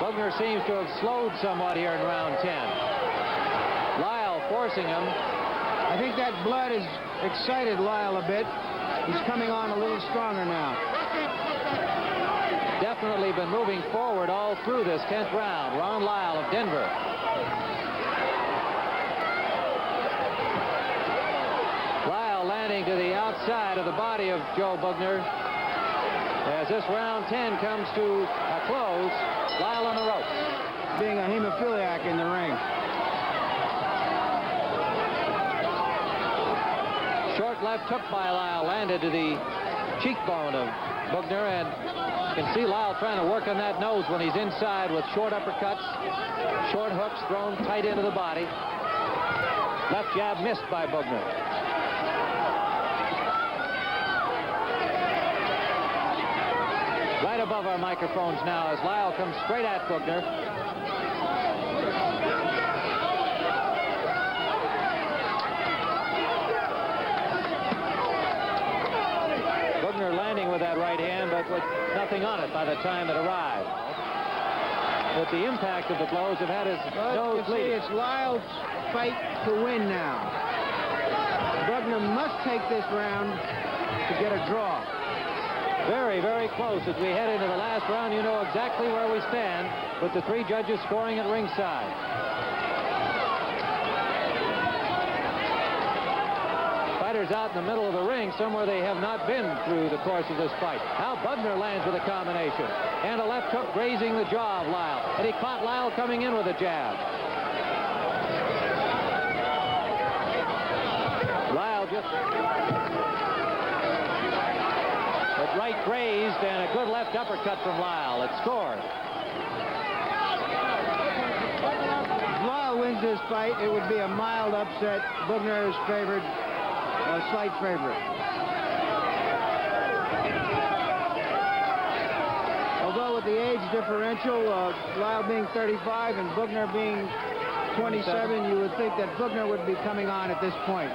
Bugner seems to have slowed somewhat here in round 10. Lyle forcing him. I think that blood has excited Lyle a bit. He's coming on a little stronger now. Definitely been moving forward all through this 10th round. Ron Lyle of Denver. Lyle landing to the outside of the body of Joe Bugner. As this round 10 comes to a close, Lyle on the ropes. Being a hemophiliac in the ring. Short left hook by Lyle landed to the cheekbone of Bugner, and you can see Lyle trying to work on that nose when he's inside with short uppercuts, short hooks thrown tight into the body. Left jab missed by Bugner. Right above our microphones now as Lyle comes straight at Bugner. Bugner landing with that right hand, but with nothing on it by the time it arrived. But the impact of the blows have had his nose bleeding. It's Lyle's fight to win now. Bugner must take this round to get a draw. Very, very close as we head into the last round. You know exactly where we stand with the three judges scoring at ringside. Fighters out in the middle of the ring, somewhere they have not been through the course of this fight. Now Bugner lands with a combination. And a left hook grazing the jaw of Lyle. And he caught Lyle coming in with a jab. Lyle just... But right grazed and a good left uppercut from Lyle. It scored. If Lyle wins this fight, it would be a mild upset. Bugner is favored, a slight favorite. Although with the age differential, Lyle being 35 and Bugner being 27, you would think that Bugner would be coming on at this point.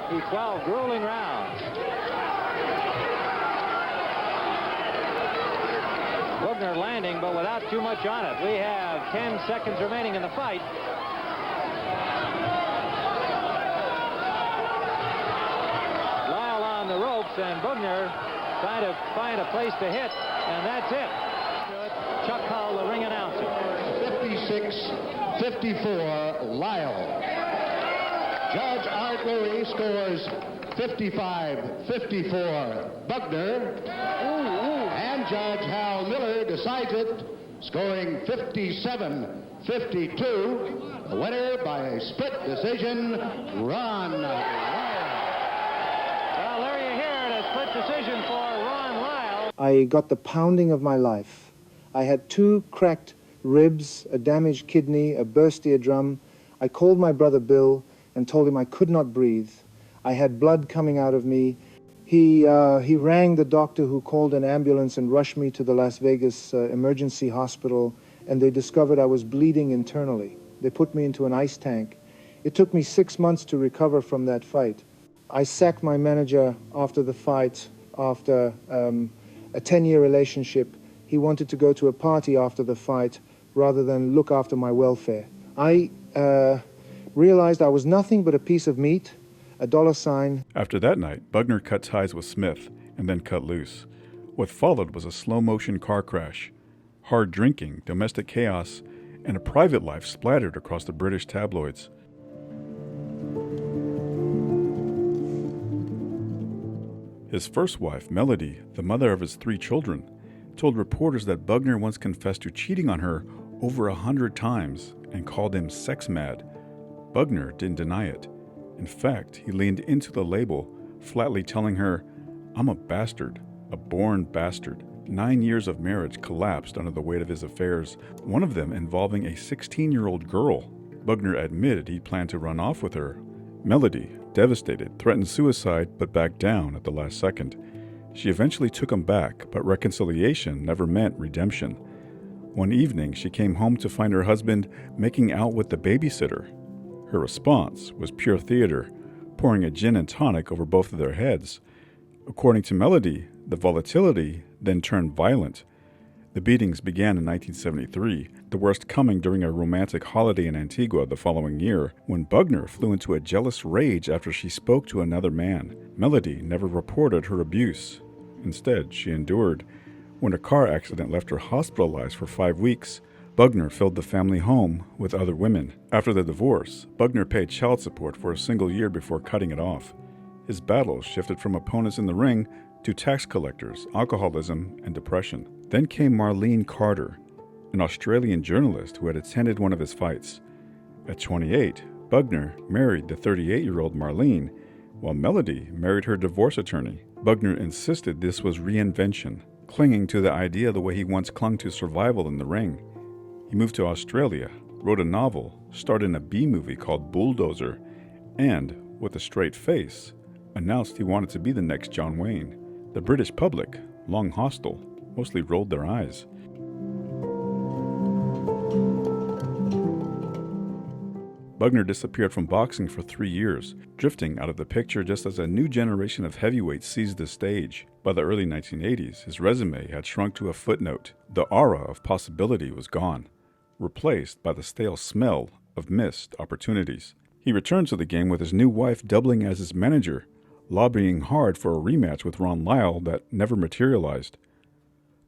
Through 12 grueling rounds. Bugner landing, but without too much on it. We have 10 seconds remaining in the fight. Lyle on the ropes, and Bugner trying to find a place to hit, and that's it. Chuck Hull, the ring announcer. 56-54, Lyle. Judge Art Lurie scores 55-54 Bugner. And Judge Hal Miller decides it, scoring 57-52. The winner by a split decision, Ron Lyle. Well, there you hear it, a split decision for Ron Lyle. I got the pounding of my life. I had 2 cracked ribs, a damaged kidney, a burst eardrum. I called my brother Bill and told him I could not breathe. I had blood coming out of me. He rang the doctor, who called an ambulance and rushed me to the Las Vegas emergency hospital, and they discovered I was bleeding internally. They put me into an ice tank. It took me 6 months to recover from that fight. I sacked my manager after the fight, after a 10-year relationship. He wanted to go to a party after the fight rather than look after my welfare. I realized I was nothing but a piece of meat, a $sign. After that night, Bugner cut ties with Smith and then cut loose. What followed was a slow-motion car crash, hard drinking, domestic chaos, and a private life splattered across the British tabloids. His first wife, Melody, the mother of his 3 children, told reporters that Bugner once confessed to cheating on her over 100 times and called him sex mad. Bugner didn't deny it. In fact, he leaned into the label, flatly telling her, "I'm a bastard, a born bastard." 9 years of marriage collapsed under the weight of his affairs, one of them involving a 16-year-old girl. Bugner admitted he planned to run off with her. Melody, devastated, threatened suicide but backed down at the last second. She eventually took him back, but reconciliation never meant redemption. One evening, she came home to find her husband making out with the babysitter. Her response was pure theater, pouring a gin and tonic over both of their heads. According to Melody, the volatility then turned violent. The beatings began in 1973, the worst coming during a romantic holiday in Antigua the following year, when Bugner flew into a jealous rage after she spoke to another man. Melody never reported her abuse. Instead, she endured. When a car accident left her hospitalized for 5 weeks, Bugner filled the family home with other women. After the divorce, Bugner paid child support for a single year before cutting it off. His battles shifted from opponents in the ring to tax collectors, alcoholism, and depression. Then came Marlene Carter, an Australian journalist who had attended one of his fights. At 28, Bugner married the 38-year-old Marlene, while Melody married her divorce attorney. Bugner insisted this was reinvention, clinging to the idea the way he once clung to survival in the ring. He moved to Australia, wrote a novel, starred in a B-movie called Bulldozer, and, with a straight face, announced he wanted to be the next John Wayne. The British public, long hostile, mostly rolled their eyes. Bugner disappeared from boxing for 3 years, drifting out of the picture just as a new generation of heavyweights seized the stage. By the early 1980s, his resume had shrunk to a footnote. The aura of possibility was gone, replaced by the stale smell of missed opportunities. He returned to the game with his new wife doubling as his manager, lobbying hard for a rematch with Ron Lyle that never materialized.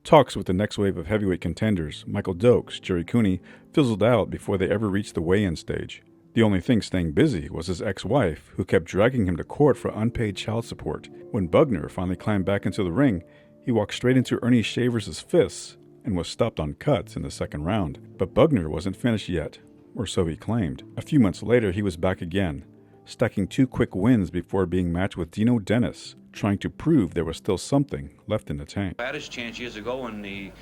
Talks with the next wave of heavyweight contenders, Michael Dokes, Jerry Cooney, fizzled out before they ever reached the weigh-in stage. The only thing staying busy was his ex-wife, who kept dragging him to court for unpaid child support. When Bugner finally climbed back into the ring, he walked straight into Ernie Shavers' fists and was stopped on cuts in the second round. But Bugner wasn't finished yet, or so he claimed. A few months later, he was back again, stacking 2 quick wins before being matched with Dino Dennis, trying to prove there was still something left in the tank. I had his chance years ago, and he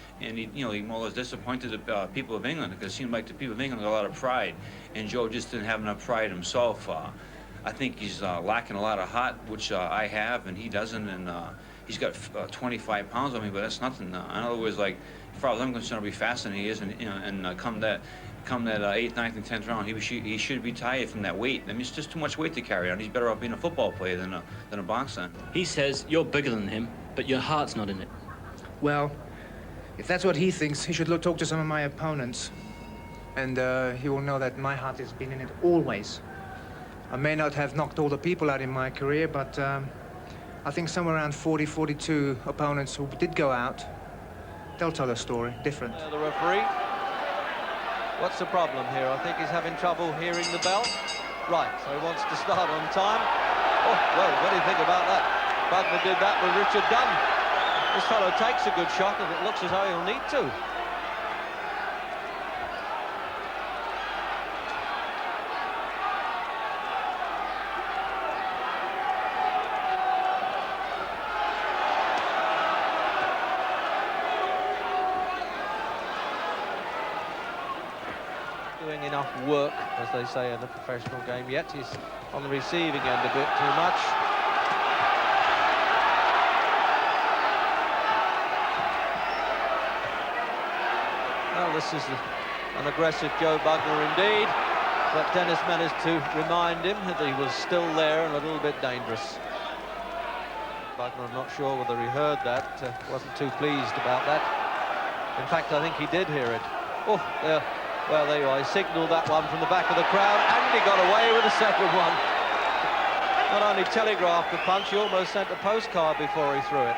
more or less disappointed the people of England, because it seemed like the people of England had a lot of pride, and Joe just didn't have enough pride himself. I think he's lacking a lot of heart, which I have, and he doesn't, and he's got 25 pounds on me, but that's nothing. In other words, like, as far as I'm concerned, it'll be faster than he is, and come that 8th, 9th, and 10th round, he should be tired from that weight. I mean, it's just too much weight to carry on. He's better off being a football player than a boxer. He says you're bigger than him, but your heart's not in it. Well, if that's what he thinks, he should talk to some of my opponents. And he will know that my heart has been in it always. I may not have knocked all the people out in my career, but I think somewhere around 40, 42 opponents who did go out, they'll tell a story different. The referee. What's the problem here? I think he's having trouble hearing the bell. Right, so he wants to start on time. Oh, well, what do you think about that? Bugner did that with Richard Dunn. This fellow takes a good shot, and it looks as though he'll need to. Doing enough work, as they say in the professional game, yet he's on the receiving end a bit too much. Well, this is an aggressive Joe Bugner indeed, but Dennis managed to remind him that he was still there and a little bit dangerous. Bugner, I'm not sure whether he heard that, wasn't too pleased about that. In fact, I think he did hear it. Oh, there. Well, there you are. He signalled that one from the back of the crowd, and he got away with the second one. Not only telegraphed the punch, he almost sent a postcard before he threw it.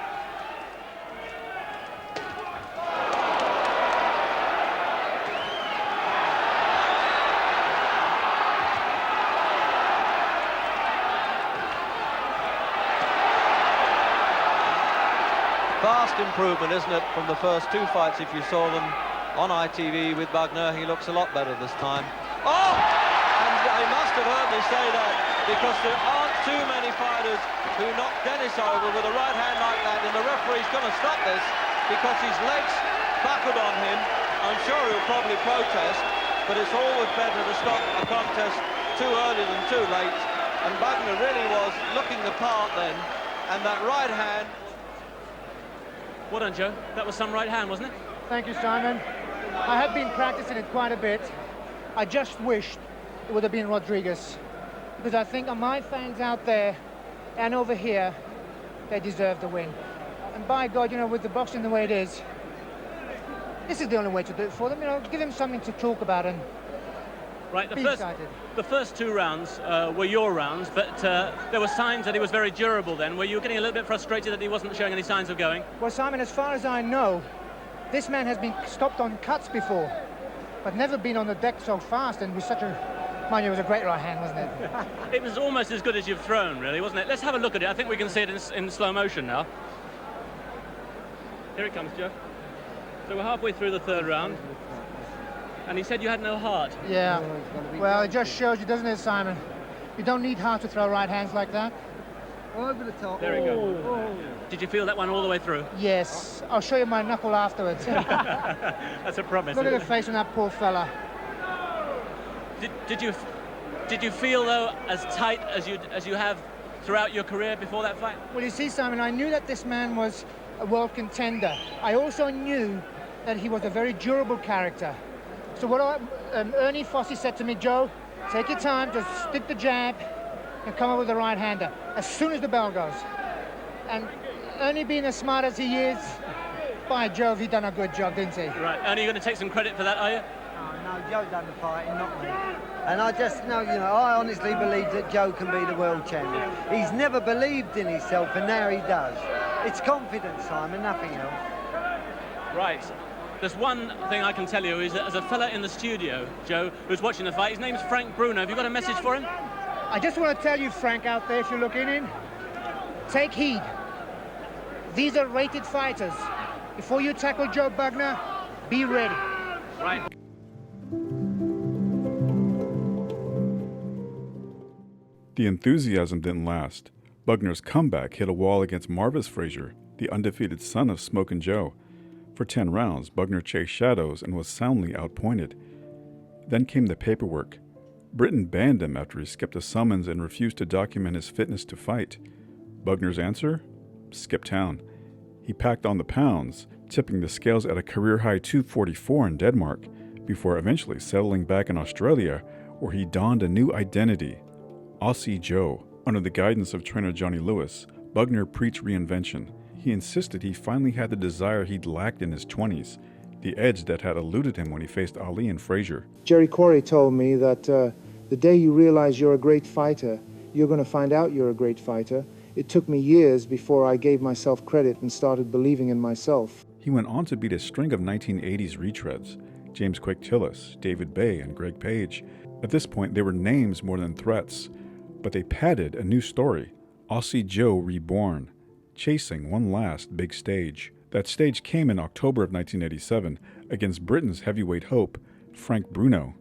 vast improvement, isn't it, from the first two fights? If you saw them on ITV with Bugner, he looks a lot better this time. Oh! And they must have heard me say that, because there aren't too many fighters who knock Dennis over with a right hand like that, and the referee's going to stop this because his legs buckled on him. I'm sure he'll probably protest, but it's always better to stop a contest too early than too late. And Bugner really was looking the part then, and that right hand. Well done, Joe. That was some right hand, wasn't it? Thank you, Simon. I have been practicing it quite a bit. I just wished it would have been Rodriguez, because I think my fans out there and over here, they deserve the win. And by God, you know, with the boxing the way it is, this is the only way to do it for them. You know, give them something to talk about and right. Be excited. The first two rounds were your rounds, but there were signs that he was very durable then. Were you getting a little bit frustrated that he wasn't showing any signs of going? Well, Simon, as far as I know, this man has been stopped on cuts before, but never been on the deck so fast and with such a... Mind you, it was a great right hand, wasn't it? It was almost as good as you've thrown, really, wasn't it? Let's have a look at it. I think we can see it in slow motion now. Here it comes, Joe. So we're halfway through the third round. And he said you had no heart. Yeah. Well, it just shows you, doesn't it, Simon? You don't need heart to throw right hands like that. Over the top. There we go. Did you feel that one all the way through? Yes. I'll show you my knuckle afterwards. That's a promise. Look at the face on that poor fella. Did you feel, though, as tight as you have throughout your career before that fight? Well, you see, Simon, I knew that this man was a world contender. I also knew that he was a very durable character. So what Ernie Fossey said to me, Joe, take your time, just stick the jab and come up with the right-hander as soon as the bell goes. And Ernie, being as smart as he is, by Jove, he done a good job, didn't he? Right. Ernie, you're going to take some credit for that, are you? No, Joe done the fighting, not me. And I just know, you know, I honestly believe that Joe can be the world champion. He's never believed in himself, and now he does. It's confidence, Simon, nothing else. Right. There's one thing I can tell you is that as a fella in the studio, Joe, who's watching the fight, his name's Frank Bruno. Have you got a message for him? I just want to tell you, Frank, out there, if you're looking in, take heed. These are rated fighters. Before you tackle Joe Bugner, be ready. Right. The enthusiasm didn't last. Bugner's comeback hit a wall against Marvis Frazier, the undefeated son of Smokin' Joe. For 10 rounds, Bugner chased shadows and was soundly outpointed. Then came the paperwork. Britain banned him after he skipped a summons and refused to document his fitness to fight. Bugner's answer? Skip town. He packed on the pounds, tipping the scales at a career-high 244 in Denmark, before eventually settling back in Australia, where he donned a new identity, Aussie Joe. Under the guidance of trainer Johnny Lewis, Bugner preached reinvention. He insisted he finally had the desire he'd lacked in his 20s, the edge that had eluded him when he faced Ali and Frazier. Jerry Quarry told me that the day you realize you're a great fighter, you're going to find out you're a great fighter. It took me years before I gave myself credit and started believing in myself. He went on to beat a string of 1980s retreads, James Quake Tillis, David Bay, and Greg Page. At this point, they were names more than threats, but they padded a new story, Aussie Joe Reborn, chasing one last big stage. That stage came in October of 1987 against Britain's heavyweight hope, Frank Bruno.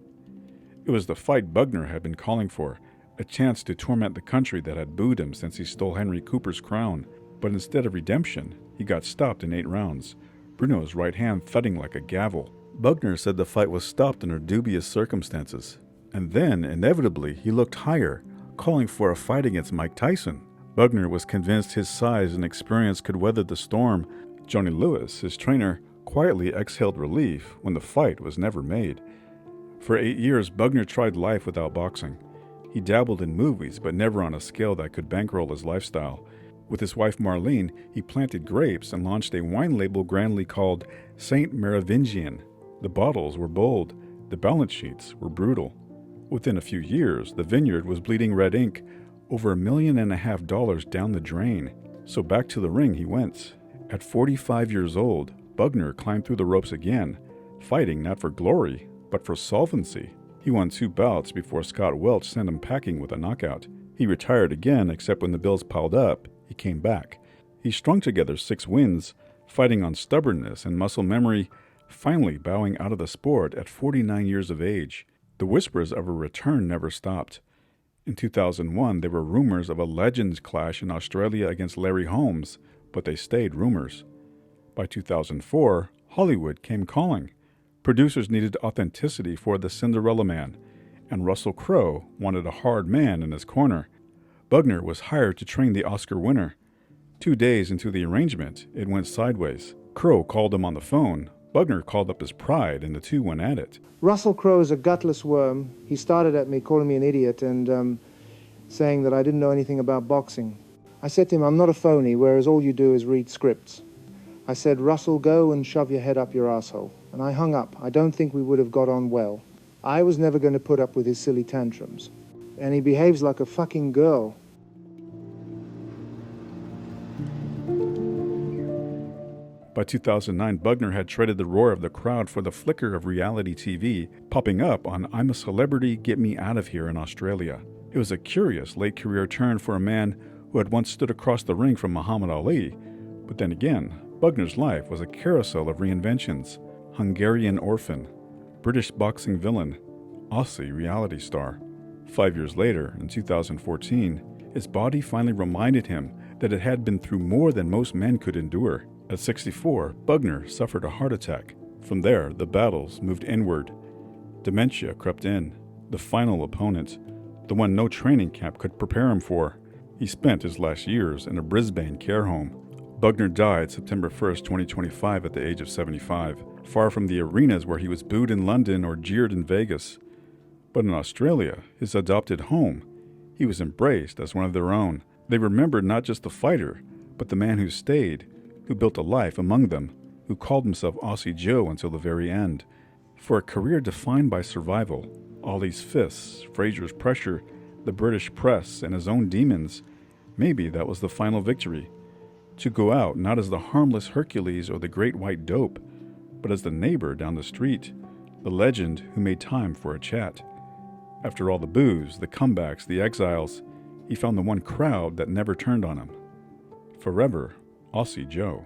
It was the fight Bugner had been calling for, a chance to torment the country that had booed him since he stole Henry Cooper's crown. But instead of redemption, he got stopped in 8 rounds, Bruno's right hand thudding like a gavel. Bugner said the fight was stopped under dubious circumstances. And then, inevitably, he looked higher, calling for a fight against Mike Tyson. Bugner was convinced his size and experience could weather the storm. Johnny Lewis, his trainer, quietly exhaled relief when the fight was never made. For 8 years, Bugner tried life without boxing. He dabbled in movies, but never on a scale that could bankroll his lifestyle. With his wife Marlene, he planted grapes and launched a wine label grandly called St. Merovingian. The bottles were bold, the balance sheets were brutal. Within a few years, the vineyard was bleeding red ink, over $1.5 million down the drain. So back to the ring he went. At 45 years old, Bugner climbed through the ropes again, fighting not for glory, but for solvency. He won 2 bouts before Scott Welch sent him packing with a knockout. He retired again, except when the bills piled up, he came back. He strung together 6 wins, fighting on stubbornness and muscle memory, finally bowing out of the sport at 49 years of age. The whispers of a return never stopped. In 2001, there were rumors of a legends clash in Australia against Larry Holmes, but they stayed rumors. By 2004, Hollywood came calling. Producers needed authenticity for the Cinderella Man, and Russell Crowe wanted a hard man in his corner. Bugner was hired to train the Oscar winner. 2 days into the arrangement, it went sideways. Crowe called him on the phone. Bugner called up his pride, and the two went at it. Russell Crowe is a gutless worm. He started at me calling me an idiot and saying that I didn't know anything about boxing. I said to him, I'm not a phony, whereas all you do is read scripts. I said, Russell, go and shove your head up your asshole. And I hung up. I don't think we would have got on well. I was never going to put up with his silly tantrums. And he behaves like a fucking girl. By 2009, Bugner had traded the roar of the crowd for the flicker of reality TV, popping up on I'm a Celebrity, Get Me Out of Here in Australia. It was a curious late career turn for a man who had once stood across the ring from Muhammad Ali. But then again, Bugner's life was a carousel of reinventions. Hungarian orphan, British boxing villain, Aussie reality star. 5 years later, in 2014, his body finally reminded him that it had been through more than most men could endure. At 64, Bugner suffered a heart attack. From there, the battles moved inward. Dementia crept in. The final opponent, the one no training camp could prepare him for. He spent his last years in a Brisbane care home. Bugner died September 1st, 2025 at the age of 75, far from the arenas where he was booed in London or jeered in Vegas. But in Australia, his adopted home, he was embraced as one of their own. They remembered not just the fighter, but the man who stayed, who built a life among them, who called himself Aussie Joe until the very end. For a career defined by survival, Ollie's fists, Fraser's pressure, the British press, and his own demons, maybe that was the final victory. To go out not as the harmless Hercules or the great white dope, but as the neighbor down the street, the legend who made time for a chat. After all the boos, the comebacks, the exiles, he found the one crowd that never turned on him. Forever, Aussie Joe.